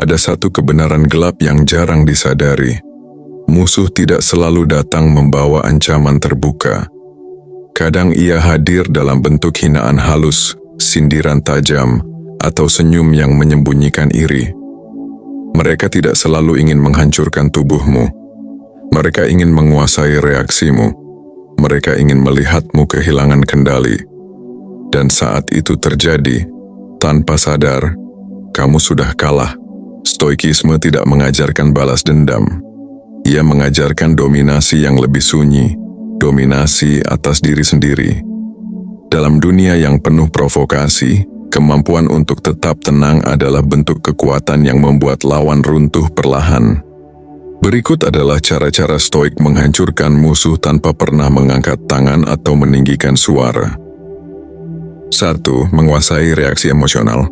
Ada satu kebenaran gelap yang jarang disadari. Musuh tidak selalu datang membawa ancaman terbuka. Kadang ia hadir dalam bentuk hinaan halus, sindiran tajam, atau senyum yang menyembunyikan iri. Mereka tidak selalu ingin menghancurkan tubuhmu. Mereka ingin menguasai reaksimu. Mereka ingin melihatmu kehilangan kendali. Dan saat itu terjadi, tanpa sadar, kamu sudah kalah. Stoikisme tidak mengajarkan balas dendam. Ia mengajarkan dominasi yang lebih sunyi, dominasi atas diri sendiri. Dalam dunia yang penuh provokasi, kemampuan untuk tetap tenang adalah bentuk kekuatan yang membuat lawan runtuh perlahan. Berikut adalah cara-cara stoik menghancurkan musuh tanpa pernah mengangkat tangan atau meninggikan suara. 1. Menguasai reaksi emosional.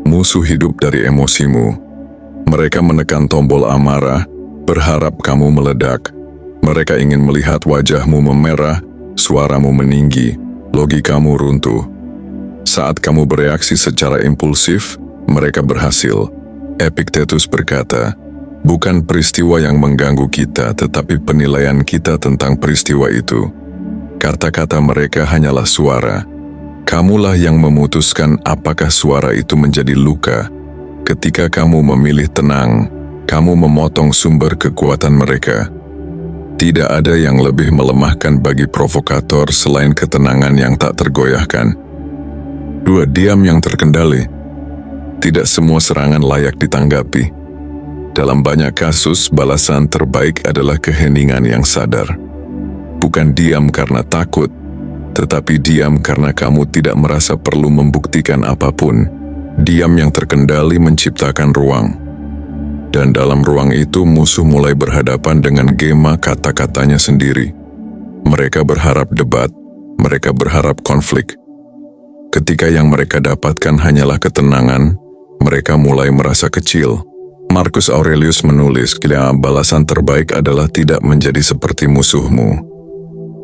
Musuh hidup dari emosimu. Mereka menekan tombol amarah, berharap kamu meledak. Mereka ingin melihat wajahmu memerah, suaramu meninggi, logikamu runtuh. Saat kamu bereaksi secara impulsif, mereka berhasil. Epictetus berkata, bukan peristiwa yang mengganggu kita, tetapi penilaian kita tentang peristiwa itu. Kata-kata mereka hanyalah suara. Kamulah yang memutuskan apakah suara itu menjadi luka. Ketika kamu memilih tenang, kamu memotong sumber kekuatan mereka. Tidak ada yang lebih melemahkan bagi provokator selain ketenangan yang tak tergoyahkan. 2. Diam yang terkendali. Tidak semua serangan layak ditanggapi. Dalam banyak kasus, balasan terbaik adalah keheningan yang sadar. Bukan diam karena takut, tetapi diam karena kamu tidak merasa perlu membuktikan apapun. Diam yang terkendali menciptakan ruang. Dan dalam ruang itu musuh mulai berhadapan dengan gema kata-katanya sendiri. Mereka berharap debat, mereka berharap konflik. Ketika yang mereka dapatkan hanyalah ketenangan, mereka mulai merasa kecil. Marcus Aurelius menulis, balasan terbaik adalah tidak menjadi seperti musuhmu.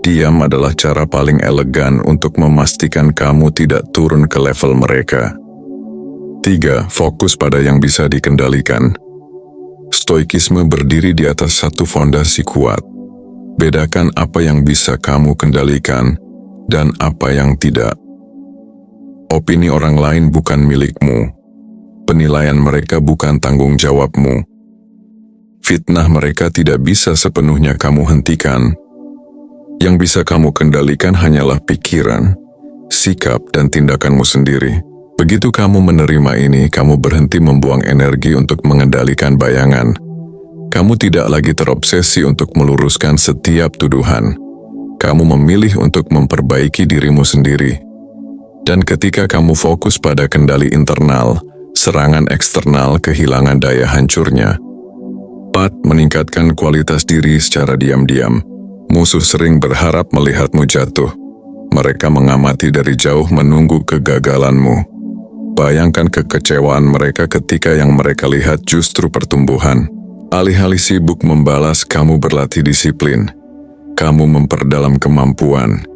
Diam adalah cara paling elegan untuk memastikan kamu tidak turun ke level mereka. 3. Fokus pada yang bisa dikendalikan. Stoikisme berdiri di atas satu fondasi kuat. Bedakan apa yang bisa kamu kendalikan dan apa yang tidak. Opini orang lain bukan milikmu. Penilaian mereka bukan tanggung jawabmu. Fitnah mereka tidak bisa sepenuhnya kamu hentikan. Yang bisa kamu kendalikan hanyalah pikiran, sikap, dan tindakanmu sendiri. Begitu kamu menerima ini, kamu berhenti membuang energi untuk mengendalikan bayangan. Kamu tidak lagi terobsesi untuk meluruskan setiap tuduhan. Kamu memilih untuk memperbaiki dirimu sendiri. Dan ketika kamu fokus pada kendali internal, serangan eksternal kehilangan daya hancurnya. 4. Meningkatkan kualitas diri secara diam-diam. Musuh sering berharap melihatmu jatuh. Mereka mengamati dari jauh menunggu kegagalanmu. Bayangkan kekecewaan mereka ketika yang mereka lihat justru pertumbuhan. Alih-alih sibuk membalas, kamu berlatih disiplin. Kamu memperdalam kemampuan.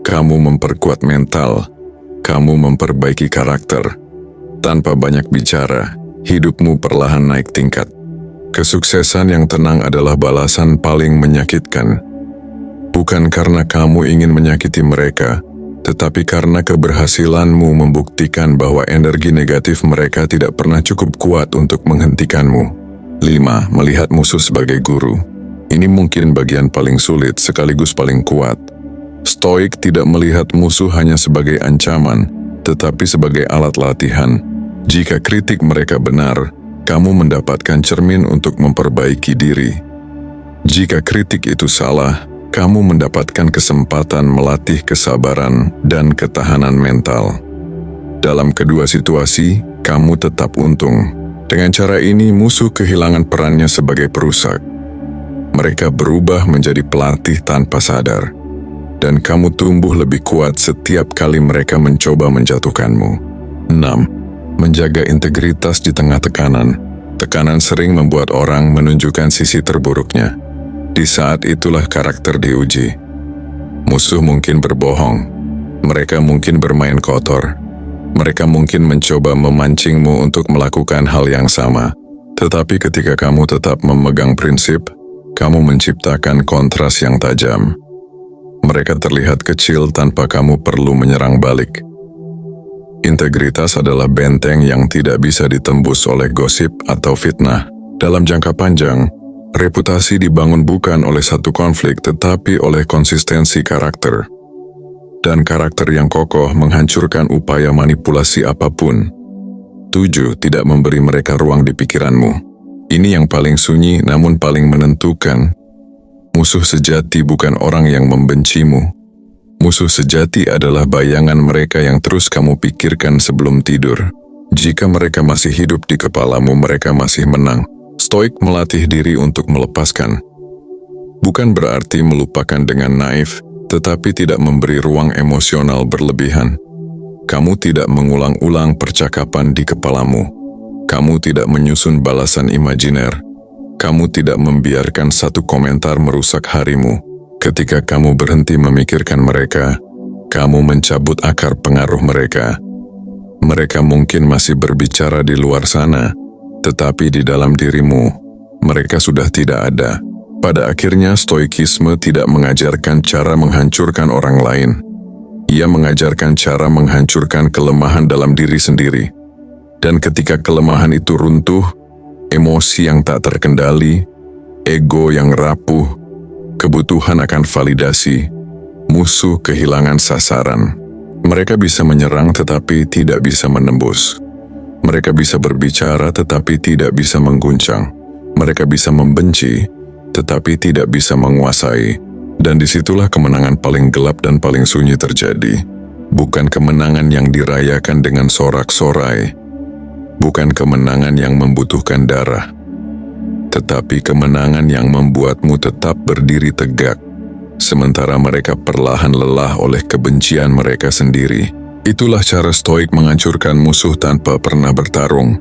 Kamu memperkuat mental. Kamu memperbaiki karakter. Tanpa banyak bicara, hidupmu perlahan naik tingkat. Kesuksesan yang tenang adalah balasan paling menyakitkan. Bukan karena kamu ingin menyakiti mereka, tetapi karena keberhasilanmu membuktikan bahwa energi negatif mereka tidak pernah cukup kuat untuk menghentikanmu. 5. Melihat musuh sebagai guru. Ini mungkin bagian paling sulit sekaligus paling kuat. Stoik tidak melihat musuh hanya sebagai ancaman, tetapi sebagai alat latihan. Jika kritik mereka benar, kamu mendapatkan cermin untuk memperbaiki diri. Jika kritik itu salah, kamu mendapatkan kesempatan melatih kesabaran dan ketahanan mental. Dalam kedua situasi, kamu tetap untung. Dengan cara ini, musuh kehilangan perannya sebagai perusak. Mereka berubah menjadi pelatih tanpa sadar. Dan kamu tumbuh lebih kuat setiap kali mereka mencoba menjatuhkanmu. 6. Menjaga integritas di tengah tekanan. Tekanan sering membuat orang menunjukkan sisi terburuknya. Di saat itulah karakter diuji. Musuh mungkin berbohong. Mereka mungkin bermain kotor. Mereka mungkin mencoba memancingmu untuk melakukan hal yang sama. Tetapi ketika kamu tetap memegang prinsip, kamu menciptakan kontras yang tajam. Mereka terlihat kecil tanpa kamu perlu menyerang balik. Integritas adalah benteng yang tidak bisa ditembus oleh gosip atau fitnah. Dalam jangka panjang, reputasi dibangun bukan oleh satu konflik tetapi oleh konsistensi karakter. Dan karakter yang kokoh menghancurkan upaya manipulasi apapun. 7. Tidak memberi mereka ruang di pikiranmu. Ini yang paling sunyi namun paling menentukan. Musuh sejati bukan orang yang membencimu. Musuh sejati adalah bayangan mereka yang terus kamu pikirkan sebelum tidur. Jika mereka masih hidup di kepalamu, mereka masih menang. Stoik melatih diri untuk melepaskan. Bukan berarti melupakan dengan naif, tetapi tidak memberi ruang emosional berlebihan. Kamu tidak mengulang-ulang percakapan di kepalamu. Kamu tidak menyusun balasan imajiner. Kamu tidak membiarkan satu komentar merusak harimu. Ketika kamu berhenti memikirkan mereka, kamu mencabut akar pengaruh mereka. Mereka mungkin masih berbicara di luar sana, tetapi di dalam dirimu, mereka sudah tidak ada. Pada akhirnya, stoikisme tidak mengajarkan cara menghancurkan orang lain. Ia mengajarkan cara menghancurkan kelemahan dalam diri sendiri. Dan ketika kelemahan itu runtuh, emosi yang tak terkendali, ego yang rapuh, kebutuhan akan validasi, musuh kehilangan sasaran. Mereka bisa menyerang tetapi tidak bisa menembus. Mereka bisa berbicara tetapi tidak bisa mengguncang. Mereka bisa membenci, tetapi tidak bisa menguasai. Dan disitulah kemenangan paling gelap dan paling sunyi terjadi. Bukan kemenangan yang dirayakan dengan sorak-sorai. Bukan kemenangan yang membutuhkan darah. Tetapi kemenangan yang membuatmu tetap berdiri tegak. Sementara mereka perlahan lelah oleh kebencian mereka sendiri. Itulah cara stoik menghancurkan musuh tanpa pernah bertarung.